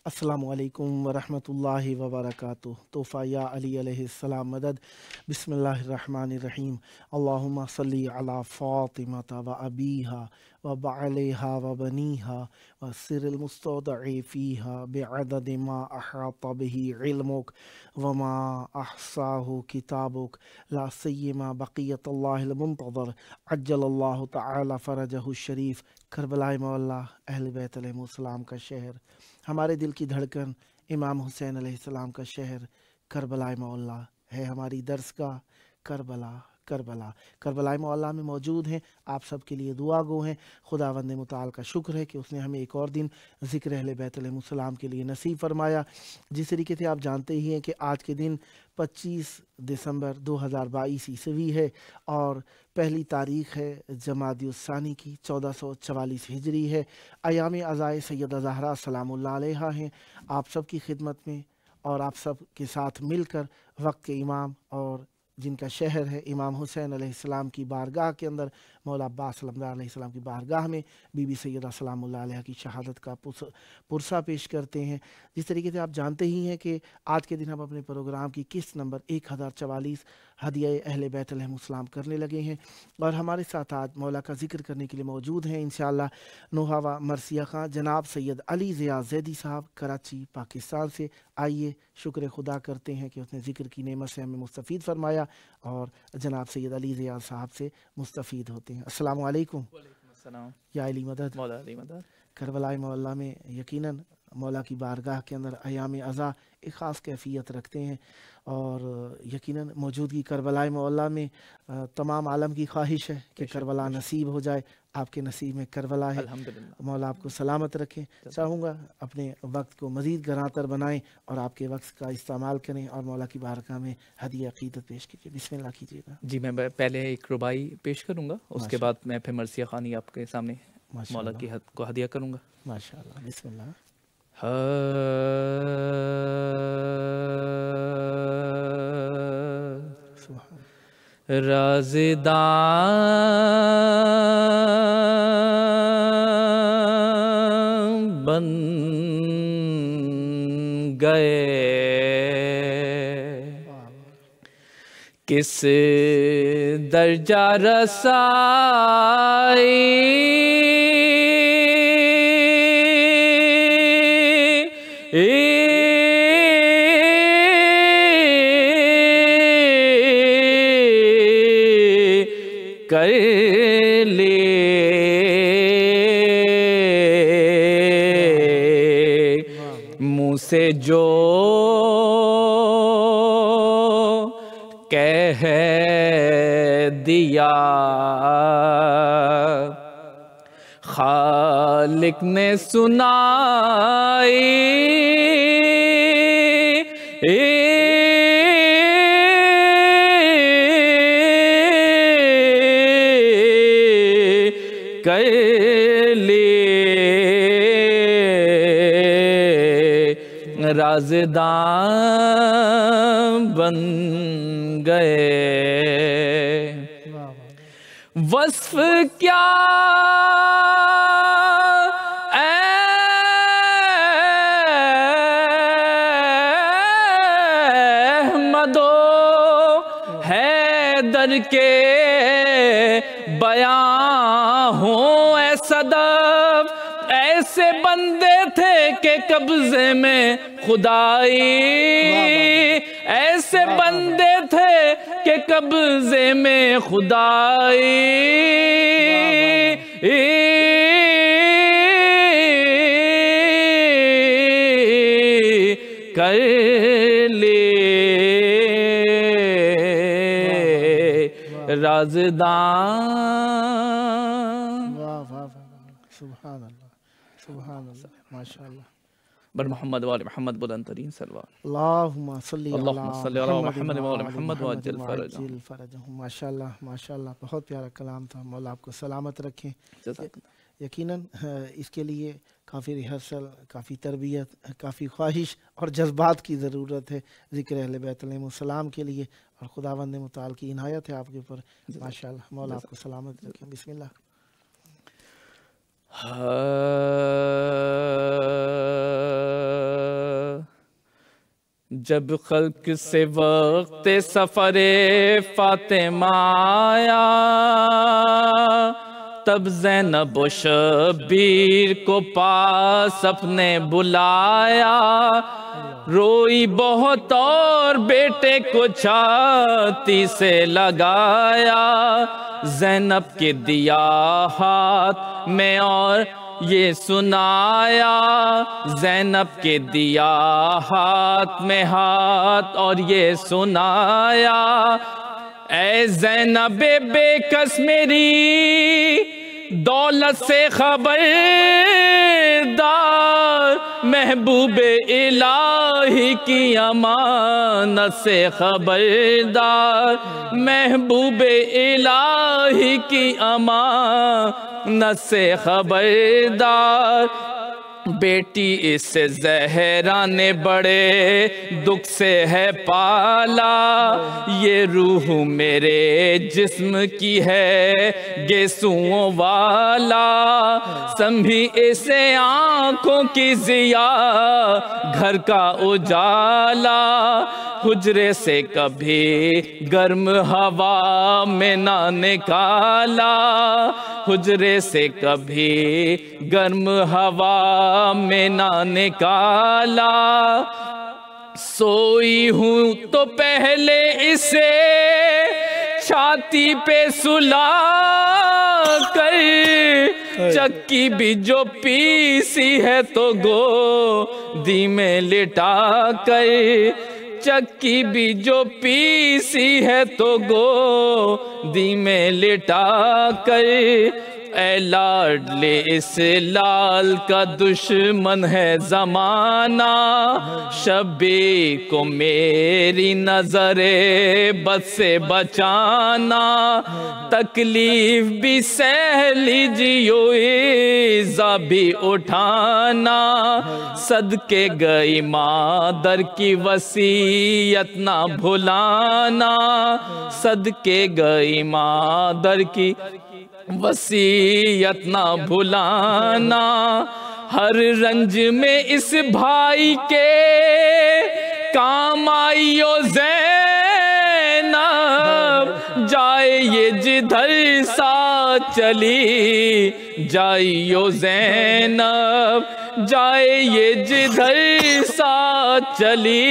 अस्सलामु अलैकुम वरहमतुल्लाहि वबरकातुह। तोहफ़ा या अली अलैहिस्सलाम मदद। बिस्मिल्लाहिर्रहमानिर्रहीम। अल्लाहुम्मा सल्ली अला फ़ातिमता व अबीहा व बअलैहा व बनीहा व सिरिल मुस्तौदअ फ़ीहा बिअदद मा अहाता बिही इल्मुक व मा अहसाहु किताबुक ला सय्यमा बक़ियतुल्लाहिल मुंतज़र अज्जलल्लाहु तआला फ़रजहु शरीफ। करबलाए मौला अहले बैत अलैहिमुस्सलाम का शहर, हमारे दिल की धड़कन इमाम हुसैन अलैहिस्सलाम का शहर करबलाए मौला है हमारी दर्सगाह। करबला करबला करबलाए मौला में मौजूद हैं। आप सब के लिए दुआ गो हैं। खुदावंद मुताल का शुक्र है कि उसने हमें एक और दिन ज़िक्र अहले बैत अलैहिमुस्सलाम के लिए नसीब फरमाया। जिस तरीके से आप जानते ही हैं कि आज के दिन 25 दिसंबर 2022 ईस्वी है और पहली तारीख़ है जमादियुस्सानी की 1444 हिजरी है। अयाम अज़ाए सैयदा ज़हरा सलामुल्लाह अलैहा हैं आप सब की खिदमत में और आप सब के साथ मिलकर वक्त के इमाम और जिनका शहर है इमाम हुसैन अलैहिस्सलाम की बारगाह के अंदर मौला अब्बास अलमदार अलैहिस्सलाम की बारगाह में बीबी सैयदा सलामुल्लाह अलैहा की शहादत का पुरसा पेश करते हैं। जिस तरीके से आप जानते ही हैं कि आज के दिन हम अपने प्रोग्राम की किस्त नंबर 1044 हदिया अहले बैत अलैहिमुस्सलाम करने लगे हैं और हमारे साथ आज मौला का जिक्र करने के लिए मौजूद हैं इंशाअल्लाह नोहावा मरसिया खां जनाब सैयद अली ज़िया ज़ैदी साहब कराची पाकिस्तान से। आइए शुक्र खुदा करते हैं कि उसने ज़िक्र की नेमत से हमें मुस्तफ़ीद फरमाया और जनाब सैयद अली ज़िया साहब से मुस्तफ़ीद होते हैं। अस्सलामु अलैकुम। या अली मदद। मौला अली मदद। करबलाए मौला में यकीनन मौला की बारगाह के अंदर अयाम अज़ा एक ख़ास कैफियत रखते हैं और यकीनन मौजूदगी करबलाए मौला में तमाम आलम की ख्वाहिश है कि करबला नसीब हो जाए। आपके नसीब में करबला है। मौला आपको सलामत रखें। चाहूँगा अपने वक्त को मज़ीद गरातर बनाएं और आपके वक्त का इस्तेमाल करें और मौला की बारगाह में हदिया अक़ीदत पेश कीजिए। बिस्मिल्लाह कीजिएगा। जी, मैं पहले एक रुबाई पेश करूँगा, उसके बाद मैं फिर मरसिया खानी आपके सामने मौला की हद को हदिया करूँगा। माशाअल्लाह। बिस्मिल्लाह। राज़दां बन गए किस दर्जा रसाई कर ले मुँह से जो कह दिया खालिक ने सुनाई कर ले राज़दां बन गए। वस्फ क्या अहमदो हैदर के बयां हो ऐ सदफ ऐसे बंदे थे के कब्जे में खुदाई ऐसे बंदे थे के कब्जे में खुदाई कर ले राज़दां। वाह वाह वाह, सुभान अल्लाह सुभान अल्लाह, माशाअल्लाह بر محمد وآل محمد بلند ترین صلوات. اللہم صلی اللہم صلی علی محمد وآل محمد وعجل وعجل فرجہم. ماشاءاللہ ماشاءاللہ، بہت پیارا کلام تھا. مولا آپ کو سلامت رکھیں. جزاک یقیناً اس کے لیے کافی ریہرسل، کافی تربیت، کافی خواہش اور جذبات کی ضرورت ہے ذکر اہل بیت علیہ السلام کے لیے، اور خداوند متعال کی عنایت ہے آپ کے اوپر. ماشاءاللہ، مولا آپ کو سلامت رکھیں. بسم اللہ. جب خلق سے وقت سفر فاطمہ آیا، تب زینب و شبیر کو پاس اپنے بلایا. روئی بہت اور بیٹے کو چھاتی سے لگایا. زینب کے دیا ہاتھ میں اور یہ سنایا. زینب کے دیا ہاتھ میں ہاتھ اور یہ سنایا. اے زینب بے کس میری دولت سے خبردار، محبوب الہی کی امانت سے خبردار، محبوب الہی کی امانت سے خبردار. بیٹی اس زہرا نے بڑے دکھ سے ہے پالا. یہ روح میرے جسم کی ہے گیسوں والا. سنبھی اسے آنکھوں کی ضیا گھر کا اجالا. حجرے سے کبھی گرم ہوا میں نہ نکالا. حجرے سے کبھی گرم ہوا میں نہ نکالا. سوئی ہوں تو پہلے اسے چھاتی پہ سلا کر، چکی بھی جو پیسی ہے تو گودی میں لٹا کر. چکی بھی جو پیسی ہے تو گودی میں لٹا کر. اے لاڈلے اس لال کا دشمن ہے زمانہ، شبیر کو میری نظر بد سے بچانا. تکلیف بھی سہ لیجیو ایزا بھی اٹھانا. صدقے گئی مادر کی وصیت نہ بھلانا. صدقے گئی مادر کی وصیت نہ بھلانا. ہر رنج میں اس بھائی کے کام آئیو زینب، جائے یہ جدھر ساتھ چلی جائیو زینب، جائے یہ جدھر ساتھ چلی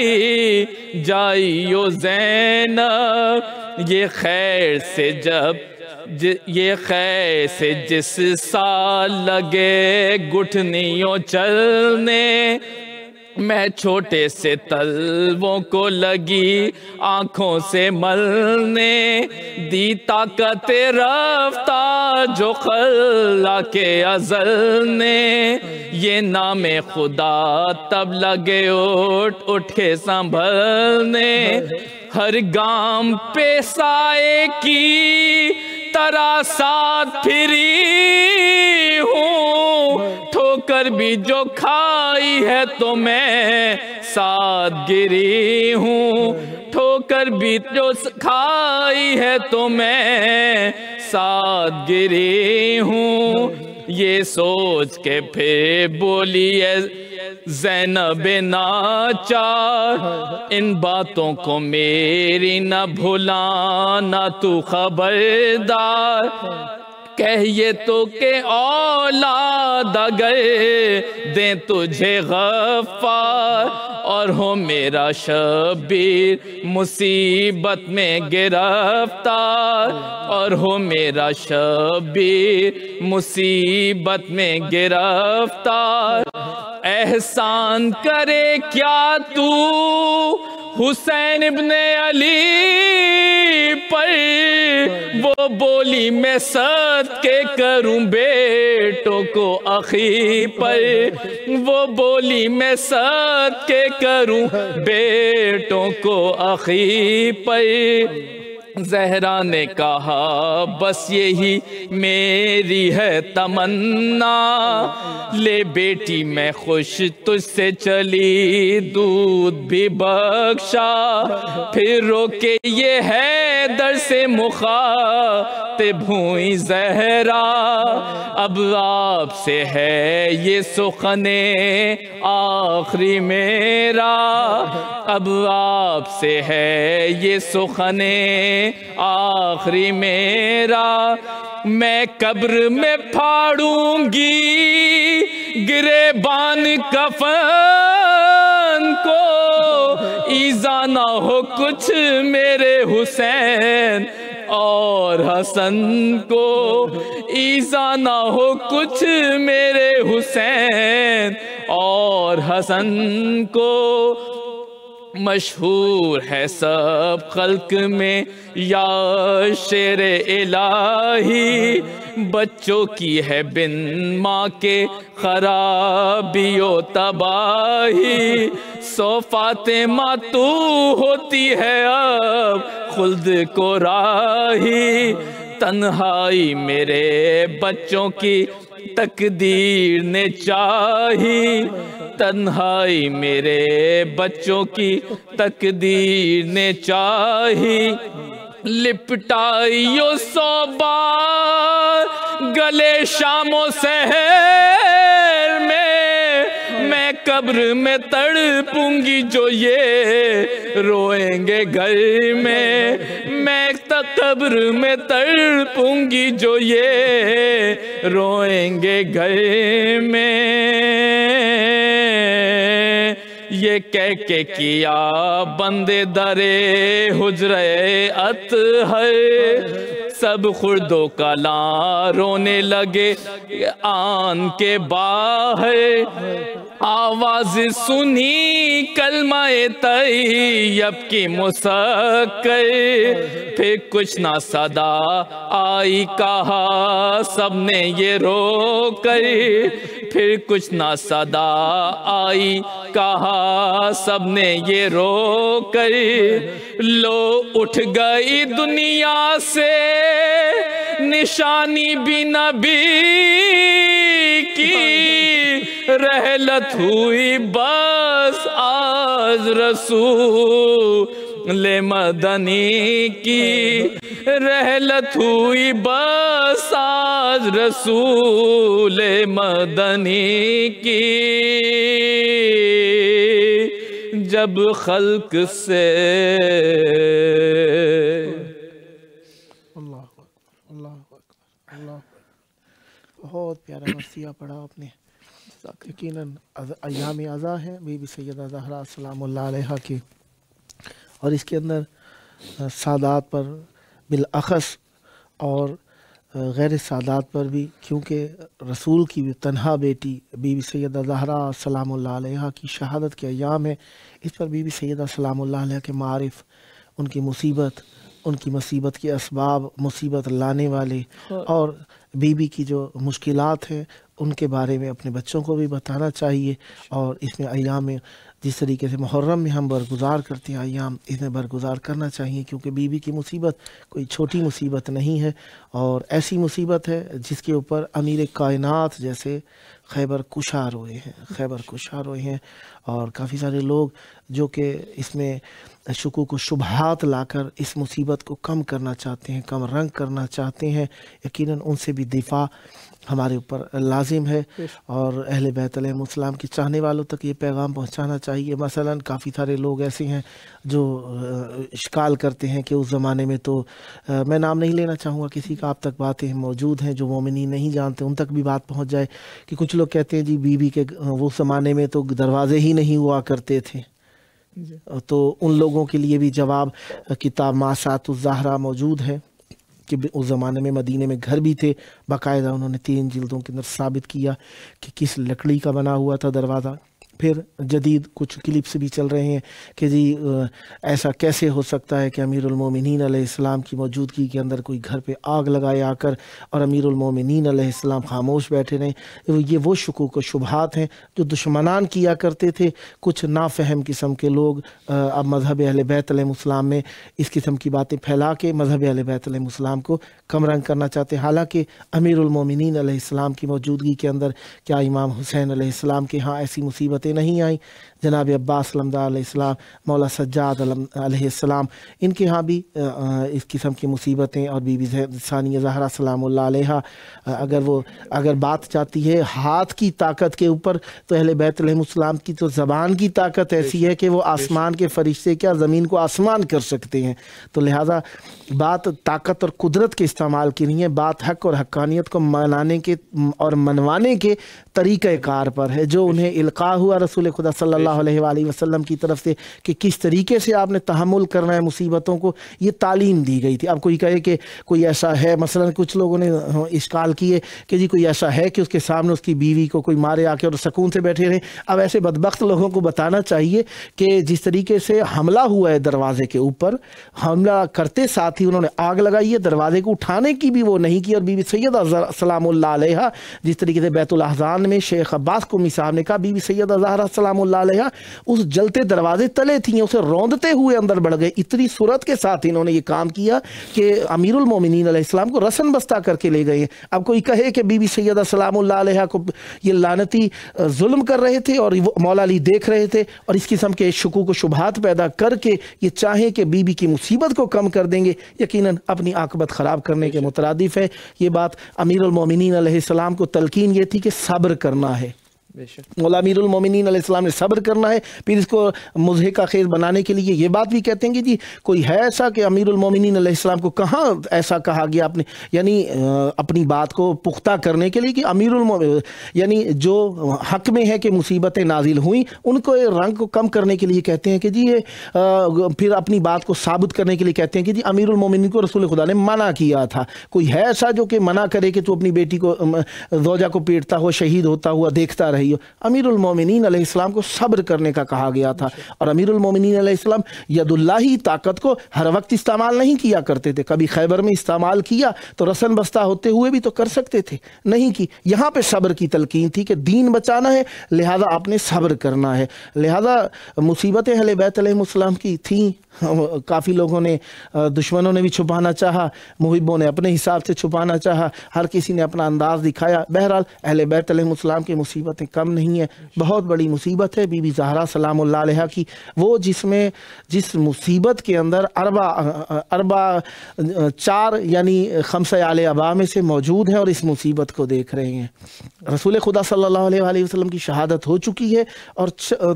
جائیو زینب. یہ خیر سے یہ خیر سے جس سال لگے گھٹنیوں چلنے، میں چھوٹے سے تلووں کو لگی آنکھوں سے ملنے. دی طاقت رفتہ جو خلا کے ازل نے، یہ نام خدا تب لگے اٹھ کے سنبھلنے. ہر گام پہ سائے کی طرح ساتھ پھری ہوں، ٹھوکر بھی جو کھائی ہے تو میں ساتھ گری ہوں. ٹھوکر بھی جو کھائی ہے تو میں ساتھ گری ہوں. یہ سوچ کے پھر بولی ہے زینب ناچار، ان باتوں کو میری نہ بھلانا تو خبردار. کہیے تو کہ اولاد اگر دیں تجھے غفار، اور ہو میرا شبیر مصیبت میں گرفتار، اور ہو میرا شبیر مصیبت میں گرفتار. احسان کرے کیا تو حسین ابن علی پر، وہ وہ بولی میں صدقے کروں بیٹوں کو عقی پر، وہ بولی میں صدقے کروں بیٹوں کو عقی پر۔ زہرا نے کہا بس یہی میری ہے تمنا، لے بیٹی میں خوش تجھ سے چلی دودھ بھی بخشا، پھر روکے یہ حیدر سے مخاطب ہوئی زہرا، اب آپ سے ہے یہ سخن آخری میرا، اب آپ سے ہے یہ سخن آخری میرا، میں قبر میں پھاڑوں گی گریبان کفن کو، ایزا نہ ہو کچھ میرے حسین اور حسن کو، ایزا نہ ہو کچھ میرے حسین اور حسن کو۔ مشہور ہے سب خلق میں یا شیر الہی، بچوں کی ہے بن ماں کے خرابی و تباہی، سو فاطمہ تو ہوتی ہے اب خلد کو راہی، تنہائی میرے بچوں کی تقدیر نے چاہی، تنہائی میرے بچوں کی تقدیر نے چاہی، لپٹائیو صوبار گلے شام و سحر میں قبر میں تڑپوں گی جو یہ روئیں گے گھر میں قبر میں تڑپوں گی جو یہ روئیں گے گھر میں، یہ کہہ کے کیا بندے درے حجرے اطہر، سب خرد و کلاں رونے لگے آن کے باہر، آواز سنی کلمہ طیب کی مسکر، پھر کچھ نہ صدا آئی کہا سب نے یہ رو کر، پھر کچھ نہ صدا آئی کہا سب نے یہ رو کر، لو اٹھ گئی دنیا سے نشانی بھی نبی کی، رحلت ہوئی بس آج رسول مدنی کی، رحلت ہوئی بس آج رسول مدنی کی، جب خلق سے بہت پیارا مرثیہ پڑھا آپ نے۔ یقیناً ایام عزا ہیں بی بی سیدہ زہرا سلام اللہ علیہا کی، اور اس کے اندر سادات پر بالاخص اور غیر سادات پر بھی، کیونکہ رسول کی تنہا بیٹی بی بی سیدہ زہرا سلام اللہ علیہا کی شہادت کے ایام ہے، اس پر بی بی سیدہ سلام اللہ علیہا کے معارف، ان کی مصیبت، ان کی مصیبت کے اسباب، مصیبت لانے والے، اور بی بی کی جو مشکلات ہیں ان کے بارے میں اپنے بچوں کو بھی بتانا چاہیے، اور اس میں ایام جس طریقے سے محرم میں ہم برگزار کرتے ہیں ایام، اس میں برگزار کرنا چاہیے، کیونکہ بی بی کی مصیبت کوئی چھوٹی مصیبت نہیں ہے، اور ایسی مصیبت ہے جس کے اوپر امیر کائنات جیسے خیبر کشا روئے ہیں، اور کافی سارے لوگ جو کہ اس میں شکوک و شبہات لا کر اس مصیبت کو کم کرنا چاہتے ہیں، کم رنگ کرنا چاہتے ہیں، یقیناً ان سے بھی دفاع ہمارے اوپر لازم ہے، اور اہل بیت علیہ السلام کے چاہنے والوں تک یہ پیغام پہنچانا چاہیے۔ مثلا کافی سارے لوگ ایسے ہیں جو اشکال کرتے ہیں کہ اس زمانے میں تو میں نام نہیں لینا چاہوں گا کسی کا، آپ تک باتیں موجود ہیں جو مومنین نہیں جانتے، ان تک بھی بات پہنچ جائے، کہ کچھ لوگ کہتے ہیں جی بی بی کے وہ زمانے میں تو دروازے ہی نہیں ہوا کرتے تھے، تو ان لوگوں کے لیے بھی جواب کتاب ماسات الزہرا موجود ہے کہ اس زمانے میں مدینے میں گھر بھی تھے، باقاعدہ انہوں نے 3 جلدوں کے اندر ثابت کیا کہ کس لکڑی کا بنا ہوا تھا دروازہ، फिर जदीद कुछ क्लिप्स भी चल रहे हैं कि जी ऐसा कैसे हो सकता है कि अमीरुल मोमिनीन अलैहिस्सलाम की मौजूदगी के अंदर कोई घर पे आग लगाए आकर और अमीरुल मोमिनीन अलैहिस्सलाम खामोश बैठे रहें। ये वो शुकूक व शुबहात हैं जो दुश्मनान किया करते थे कुछ नाफहम किस्म के लोग। अब मज़हब अहले बैत अलैहिस्सलाम में इस किस्म की बातें फैला के मज़हब अहले बैत अलैहिस्सलाम को कम रंग करना चाहते हैं। हालांकि अमीरुल मोमिनीन अलैहिस्सलाम की मौजूदगी के अंदर क्या इमाम हुसैन अलैहिस्सलाम के यहाँ ऐसी मुसीबत नहीं आई? जनाब अब्बास लमदार अलैहिस्सलाम, मौला सज्जाद अलैहिस्सलाम, इनके यहाँ भी इस किस्म की मुसीबतें। और बीबी सानिया ज़हरा सलामुल्लाह अलैहा, अगर बात जाती है हाथ की ताकत के ऊपर तो अहले बैत अलैहिस्सलाम की तो ज़बान की ताकत ऐसी है कि वो आसमान के फरिश्ते क्या ज़मीन को आसमान कर सकते हैं। तो लिहाजा बात ताकत और कुदरत के इस्तेमाल की नहीं है, बात हक़ और हक़ानियत को मनाने के और मनवाने के तरीक़ेकार पर है जो उन्हें इल्क़ा हुआ रसूल खुदा सल्लल्लाहु अलैहि वसल्लम की तरफ से कि किस तरीके से आपने तहम्मुल करना है मुसीबतों को, ये तालीम दी गई थी। अब कोई कहे कि कोई ऐसा है, मसलन कुछ लोगों ने इश्काल किए कि जी कोई ऐसा है कि उसके सामने उसकी बीवी को कोई मारे आके और सुकून से बैठे रहे। अब ऐसे बदबख्त लोगों को बताना चाहिए कि जिस तरीके से हमला हुआ है दरवाजे के ऊपर, हमला करते साथ ही उन्होंने आग लगाई है, दरवाजे को उठाने की भी वो नहीं की। और बीबी सैयदा सलामुल्लाह अलैहा, जिस तरीके से बैतुल अहज़ान में शेख अब्बास कुमी साहब ने कहा, बीबी सैयदा ज़हरा सलामुल्लाह अलैहा उस जलते दरवाजे तले थी, उसे रौंदते हुए अंदर बढ़ गए। इतनी सूरत के साथ इन्होंने ये काम किया कि अमीरुल मोमिनीन अलैहिस्सलाम को रसन बस्ता करके ले गए। अब कोई कहे कि बीबी सैयदा सलामुल्लाह अलैहा को ये लानती जुल्म कर रहे थे और वो मौला अली देख रहे थे और इस किस्म के शुकूक व शुबहात पैदा करके ये चाहें कि बीबी की मुसीबत को कम कर देंगे, यकीनन अपनी आकबत ख़राब करने के मुतरादिफ है। ये बात अमीरुल मोमिनीन अलैहिस्सलाम को तलकीन ये थी कि सब्र करना है। मौला अमीरुल मोमिनीन अलैहिस्सलाम ने सब्र करना है। फिर इसको मुज़हिका खेज़ बनाने के लिए ये बात भी कहते हैं कि जी कोई है ऐसा कि अमीरुल मोमिनीन अलैहिस्सलाम को कहाँ ऐसा कहा गया आपने, यानी अपनी बात को पुख्ता करने के लिए कि अमीरुल यानी जो हक़ में है कि मुसीबतें नाजिल हुई उनको रंग को कम करने के लिए कहते हैं कि जी ये फिर अपनी बात को साबित करने के लिए कहते हैं कि जी अमीरुल मोमिनीन को रसूल खुदा ने मना किया था। कोई है ऐसा जो कि मना करे कि तू अपनी बेटी को ज़ौजा को पीटता हुआ शहीद होता हुआ देखता रही? अमीरुल मोमिनीन अलैहिस्सलाम को सब्र करने का कहा गया था। और अमीरुल मोमिनीन अलैहिस्सलाम यदुल्लाही ताकत को हर वक्त इस्तेमाल नहीं किया करते थे। कभी खैबर में इस्तेमाल किया तो रसन बस्ता होते हुए भी तो कर सकते थे, नहीं की। यहाँ पे सब्र की तलकीन थी कि दीन बचाना है, लिहाजा आपने सब्र करना है। लिहाजा मुसीबतें अहले बैत अलैहिस्सलाम की थी, काफ़ी लोगों ने, दुश्मनों ने भी छुपाना चाहा, मुहिब्बों ने अपने हिसाब से छुपाना चाहा, हर किसी ने अपना अंदाज़ दिखाया। बहरहाल अहले बैत अलैहिस्सलाम की मुसीबतें कम नहीं है, बहुत बड़ी मुसीबत है बीबी ज़हरा सलामुल्लाह अलैहा की, वो जिस मुसीबत के अंदर अरबा 4 यानी खम्से आले अबा में से मौजूद हैं और इस मुसीबत को देख रहे हैं। रसूल खुदा सल्लल्लाहु अलैहि वसल्लम की शहादत हो चुकी है और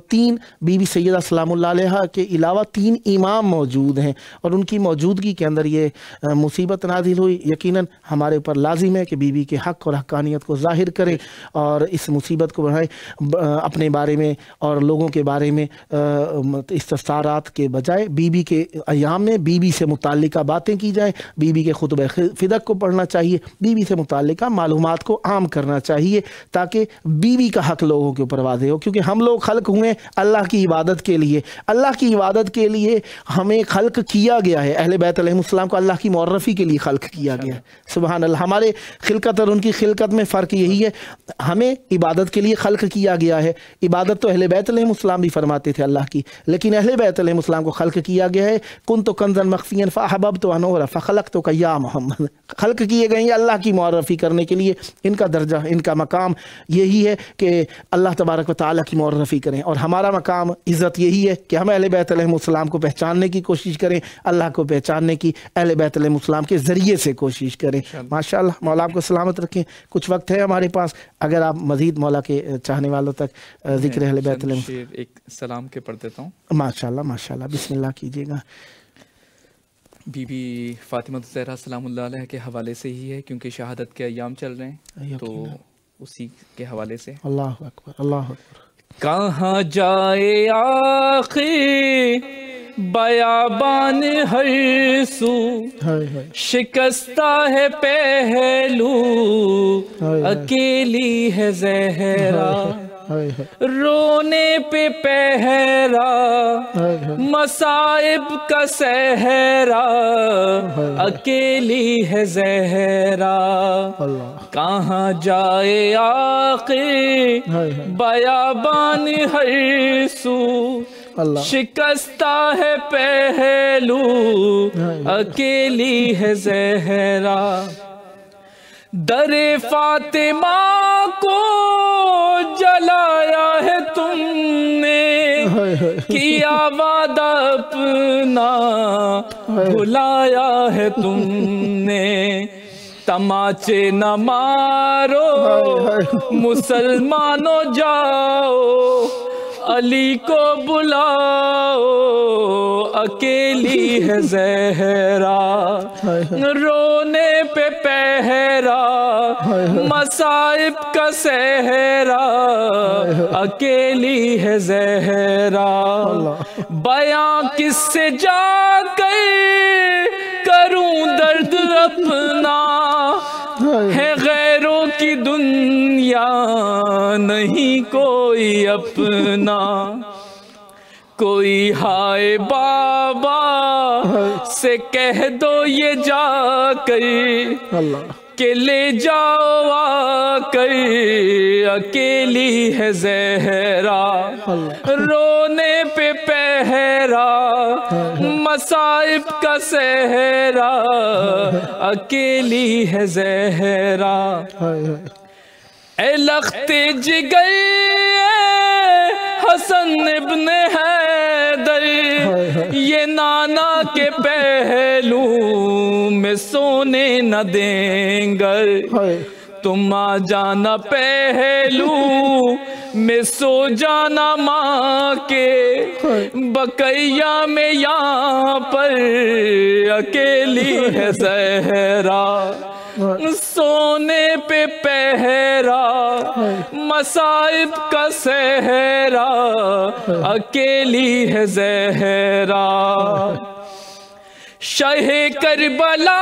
3 बीबी सैयदा सलामुल्लाह अलैहा के अलावा 3 इमाम मौजूद हैं और उनकी मौजूदगी के अंदर ये मुसीबत नाजिल हुई। यकीनन हमारे ऊपर लाजिम है कि बीबी के हक़ और हक़ानियत को ज़ाहिर करें और इस मुसीबत को बढ़ाएं। अपने बारे में और लोगों के बारे में इस्तफ़सारात के बजाय बीबी के अयाम में बीबी से मुताल्लिका बातें की जाएँ, बीबी के खुतबे फ़िदक को पढ़ना चाहिए, बीबी से मुताल्लिका मालूमात को आम करना चाहिए ताकि बीवी का हक़ लोगों के ऊपर वाज़ेह हो। क्योंकि हम लोग खल्क हुए अल्लाह की इबादत के लिए, अल्लाह की इबादत के लिए हमें खल्क किया गया है। अहले बैत अलैहिस्सलाम को अल्लाह की मुअर्रफ़ी के लिए खल्क किया गया है। सुभान अल्लाह। हमारे खिलकत और उनकी खिलकत में फ़र्क यही है, हमें इबादत के लिए खल्क किया गया है। इबादत तो अहले बैत अलैहिस्सलाम भी फरमाते थे अल्लाह की, लेकिन अहले बैत अलैहिस्सलाम को खल्क किया गया है। कुन्तु कंज़न मख़फ़ियन फ़अहबब्तु अन उअरफ़ फ़ख़लक़्तुका या मोहम्मद। खल्क किए गए हैं अल्लाह की मुअर्रफ़ी करने के लिए। इनका दर्जा, इनका मकाम यही है कि अल्लाह तबारक व तआला की मुअर्रफ़ी करें और हमारा मकाम इज़्ज़त यही है कि हम अहले बैत अलैहिस्सलाम को पहचानने की कोशिश करें, अल्लाह को पहचानने की अहले बैत अलैहिस्सलाम के ज़रिए से कोशिश करें। माशाअल्लाह, मौला आपको सलामत रखें। कुछ वक्त है हमारे पास, अगर आप मज़ीद मौला के चाहने वालों तक ज़िक्र अहले बैत अलैहिस्सलाम एक सलाम के पढ़ देता हूँ। माशाअल्लाह माशाअल्लाह, बिस्मिल्लाह कीजिएगा। बीबी फ़ातिमा ज़हरा सलामुल्लाह अलैहा के हवाले से ही है, क्योंकि शहादत के अय्याम चल रहे हैं तो उसी के हवाले से। अल्लाह अकबर, अल्लाह अकबर। कहाँ जाए आखिर बयाबान हर सू, शिकस्ता है पहलू, अकेली है ज़हरा رونے پہ پہرا مصائب کا صحرا اکیلی ہے زہرا کہاں جائے آخر بیابان ہر سو شکستہ ہے پہلو اکیلی ہے زہرا در فاطمہ کو جلایا ہے تم نے کیا وعدہ اپنا بھلایا ہے تم نے تماچے نہ مارو مسلمانوں جاؤ علی کو بلاؤ اکیلی ہے زہرا رونے پہ پہرا مصائب کا صحرا اکیلی ہے زہرا بیاں کس سے جا کر کروں درد اپنا ہے غیروں کی دنیا نہیں کوئی اپنا کوئی ہائے بابا سے کہہ دو یہ جا کر کہ لے جاؤ آ کر اکیلی ہے زہرا رونے پہ پہرا مصائب کا صحرا اکیلی ہے زہرا اے لخت جگر حسن ابن حیدر یہ نانا کے پہلو میں سونے نہ دیں گر تم آ جانا پہلو میں سو جانا ماں کے بقیہ میں یہاں پر اکیلی ہے زہرا سونے پہ پہرا مصائب کا صحرا اکیلی ہے زہرا شاہ کربلا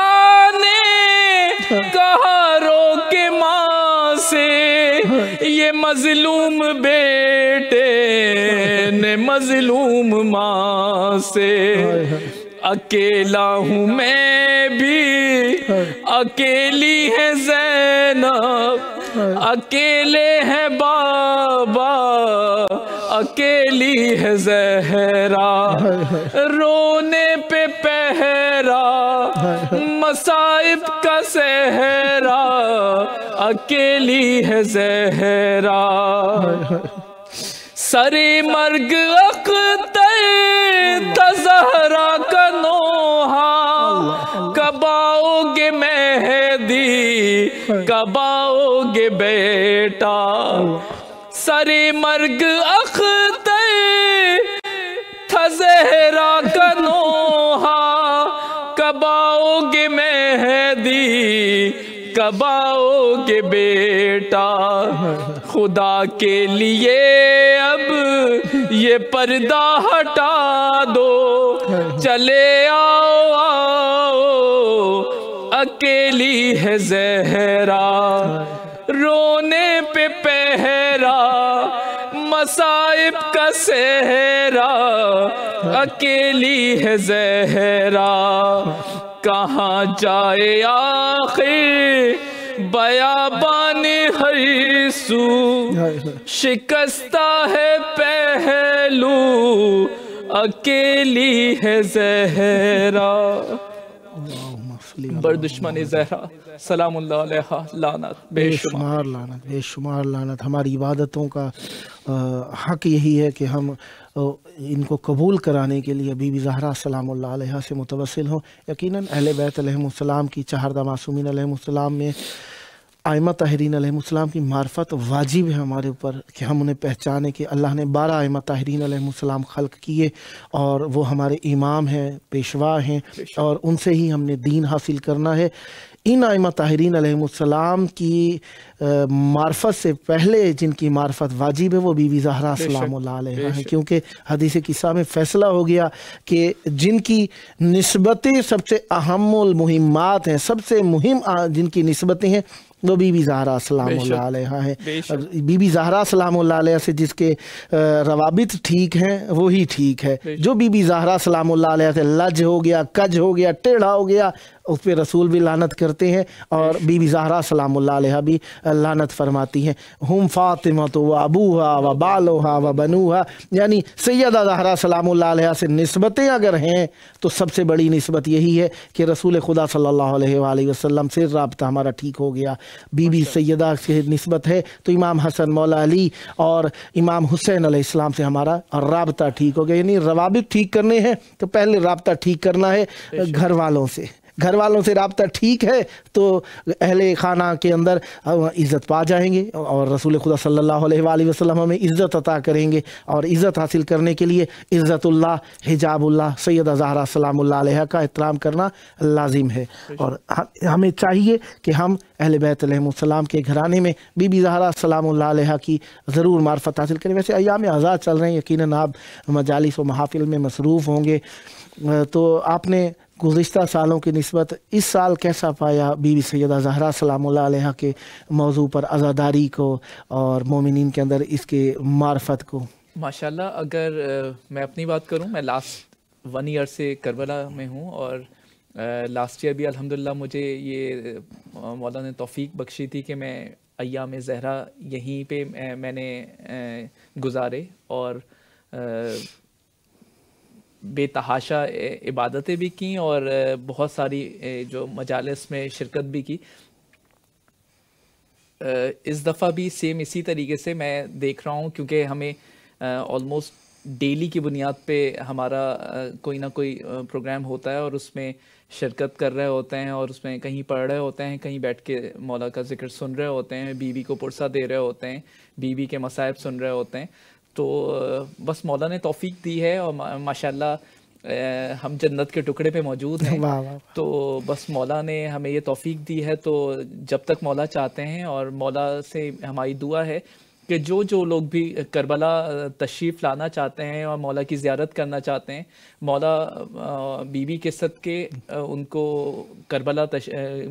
نے کہا رو کے ماں سے یہ مظلوم بیٹے نے مظلوم ماں سے اکیلا ہوں میں بھی اکیلی ہے زینب اکیلے ہیں بابا اکیلی ہے زہرا رونے پہ پہرا مصائب کا صحرا اکیلی ہے زہرا سرے مرگ اختر تھا زہرا کا نوحہ کب آؤ گے مہدی کب آؤ گے بیٹا سرے مرگ اختر تھا زہرا کا نوحہ کب آؤ گے مہدی کب آؤ گے بیٹا خدا کے لیے اب یہ پردہ ہٹا دو چلے آؤ آؤ اکیلی ہے زہرا رونے پہ پہرا مصائب کا صحرا اکیلی ہے زہرا کہاں جائے آخر بیابان ہر سو شکستہ ہے پہلو اکیلی ہے زہرا بردشمن زہرا سلام اللہ علیہ لعنت بے شمار لعنت بے شمار لعنت ہماری عبادتوں کا حق یہی ہے کہ ہم ان کو قبول کرانے کے لیے بی بی زہرا سلام اللہ علیہ سے متوسل ہوں یقیناً اہل بیت علیہ السلام کی چہاردہ معصومین علیہ السلام میں ائمہ طاہرین علیہ السلام کی معرفت واجب ہے ہمارے اوپر کہ ہم انہیں پہچانے کہ اللہ نے 12 ائمہ طاہرین علیہ السلام خلق کیے اور وہ ہمارے امام ہیں پیشوا ہیں اور ان سے ہی ہم نے دین حاصل کرنا ہے ان ائمہ طاہرین علیہ السلام کی معرفت سے پہلے جن کی معرفت واجب ہے وہ بی بی زہرا سلام اللہ علیہ ہیں کیونکہ حدیث قصہ میں فیصلہ ہو گیا کہ جن کی نسبتیں سب سے اہم المہمات ہیں سب سے مہم جن کی نسبتیں ہیں वो बीबी ज़हरा सलामुल्लाह अलैहा है। बीबी ज़हरा सलामुल्लाह अलैहा से जिसके रवाबित ठीक हैं वही ठीक है। जो बीबी ज़हरा सलामुल्लाह अलैहा से लज हो गया, कज हो गया, टेढ़ा हो गया, उस पर रसूल भी लानत करते हैं और बीबी ज़हरा सलामुल्लाह अलैहा भी लानत फरमाती हैं। हुम फ़ातिमा तो व अबूहा व बालोहा व बनूहा, यानी सैयदा ज़हरा सलामुल्लाह अलैहा से निस्बतें अगर हैं तो सबसे बड़ी निस्बत यही है कि रसूल खुदा सल्लल्लाहु अलैहि वसल्लम से राब्ता हमारा ठीक हो गया। बीबी सैयदा से निस्बत है तो इमाम हसन मौला अली और इमाम हुसैन अलैहिस्सलाम से हमारा राब्ता ठीक हो गया। यानी रवाबित ठीक करने हैं तो पहले राब्ता ठीक करना है घर वालों से। घर वालों से राब्ता ठीक है तो अहले खाना के अंदर इज़्ज़त पा जाएंगे और रसूल खुदा सल्लल्लाहु अलैहि वसल्लम हमें इज़्ज़त अता करेंगे। और इज़्ज़त हासिल करने के लिए इज़्ज़तुल्लाह, हिजाबुल्लाह, सैयदा ज़हरा सलामुल्लाह अलैहा का एहतराम करना लाजिम है। और हमें चाहिए कि हम अहले बैत अलैहिमुस्सलाम के घराने में बीबी ज़हरा सलामुल्लाह अलैहा की ज़रूर मार्फत हासिल करें। वैसे अय्याम आज़ाद चल रहे हैं, यकीनन आप मजालिस व महाफिल में मसरूफ़ होंगे, तो आपने गुज़िश्ता सालों की निस्बत इस साल कैसा पाया बीबी सैयदा ज़हरा सलामुल्लाह अलैहा के मौजू पर अज़ादारी को और मोमिनीन के अंदर इसके मार्फत को? माशाल्लाह, अगर मैं अपनी बात करूं, मैं लास्ट 1 ईयर से करबला में हूं और लास्ट ईयर भी अल्हम्दुलिल्लाह मुझे ये मौला ने तौफीक बख्शी थी कि मैं अय्याम ज़हरा यहीं पे मैंने गुजारे और बेतहाशा इबादतें भी की और बहुत सारी जो मजालिस में शिरकत भी की। इस दफ़ा भी सेम इसी तरीके से मैं देख रहा हूँ, क्योंकि हमें ऑलमोस्ट डेली की बुनियाद पे हमारा कोई ना कोई प्रोग्राम होता है और उसमें शिरकत कर रहे होते हैं और उसमें कहीं पढ़ रहे होते हैं, कहीं बैठ के मौला का ज़िक्र सुन रहे होते हैं, बीवी को पुरसा दे रहे होते हैं, बीवी के मसाइब सुन रहे होते हैं। तो बस मौला ने तौफीक दी है और माशाल्लाह हम जन्नत के टुकड़े पे मौजूद हैं। वाह वाह। तो बस मौला ने हमें ये तौफीक दी है, तो जब तक मौला चाहते हैं और मौला से हमारी दुआ है कि जो लोग भी करबला तशरीफ़ लाना चाहते हैं और मौला की ज़ियारत करना चाहते हैं, मौला बीबी के सदके उनको करबला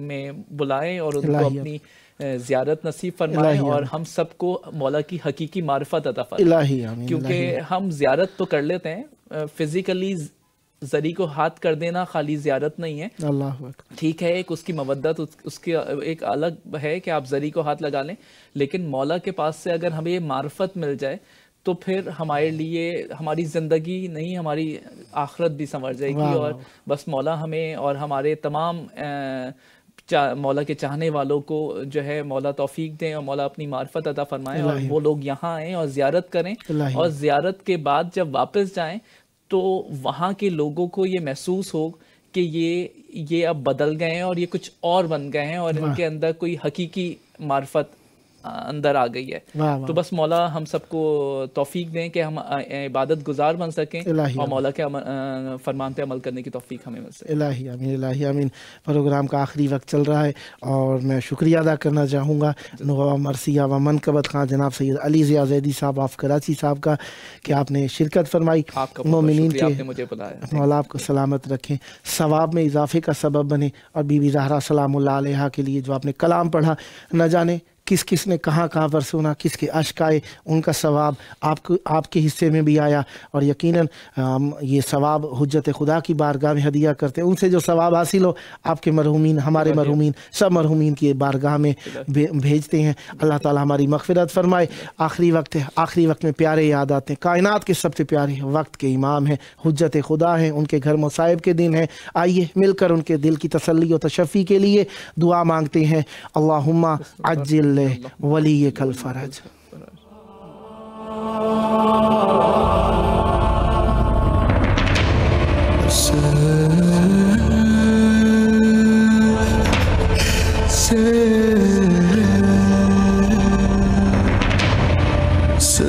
में बुलाएं और उनको अपनी ज़ियारत नसीब फरमाएं और हम सबको मौला की हकीकी मारिफत अता फरमाएं। क्योंकि हम ज़ियारत तो कर लेते हैं, फ़िज़िकली ज़री को हाथ कर देना खाली ज़ियारत नहीं है। अल्लाह ठीक है, एक उसकी मवद्दत उसकी एक अलग है कि आप ज़री को हाथ लगा लें, लेकिन मौला के पास से अगर हमें ये मारिफत मिल जाए तो फिर हमारे लिए हमारी ज़िंदगी नहीं, हमारी आखिरत भी संवर जाएगी। और बस मौला हमें और हमारे तमाम मौला के चाहने वालों को जो है मौला तौफीक दें और मौला अपनी मार्फत अता फरमाएं और वो लोग यहाँ आएँ और ज़ियारत करें और ज़ियारत के बाद जब वापस जाएं तो वहाँ के लोगों को ये महसूस हो कि ये अब बदल गए हैं और ये कुछ और बन गए हैं और इनके अंदर कोई हकीकी मार्फत अंदर आ गई है। तो बस मौला हम सबको तौफीक दें कि हम इबादत गुजार बन सकें और मौला के फरमान पे अमल करने की तौफीक हमें मिल सके। इलाही आमीन, इलाही आमीन। प्रोग्राम का आखिरी वक्त चल रहा है और मैं शुक्रिया अदा करना चाहूँगा नुवा मरसिया व मनकबत खां जनाब सैयद अली ज़िया ज़ैदी साहब ऑफ कराची साहब का कि आपने शिरकत फरमाई। मोमिनीन के मुझे बुलाया, मौला आपको सलामत रखें, सवाब में इजाफे का सबब बने। और बीबी ज़हरा सलामुल्लाह अलैहा के लिए जो आपने कलाम पढ़ा, न जाने किस किस ने कहाँ कहाँ पर सुना, किसके अश्क आए, उनका सवाब आपके हिस्से में भी आया। और यकीनन ये सवाब हुज्जत खुदा की बारगाह में हदिया करते हैं। उनसे जो सवाब हासिल हो आपके मरहूमीन, हमारे मरहूमीन, सब मरहूमीन की बारगाह में भेजते हैं। अल्लाह ताला हमारी मग़फ़िरत फरमाए। आखिरी वक्त है, आखिरी वक्त में प्यारे याद आते हैं। कायनात के सबसे प्यारे वक्त के इमाम हैं, हुज्जत खुदा हैं, उनके घर मुसाइब के दिन हैं। आइए मिलकर उनके दिल की तसल्ली और तशफ़ी के लिए दुआ मांगते हैं। अल्लाहुम्मा अज्जिल वली कल फरज। Se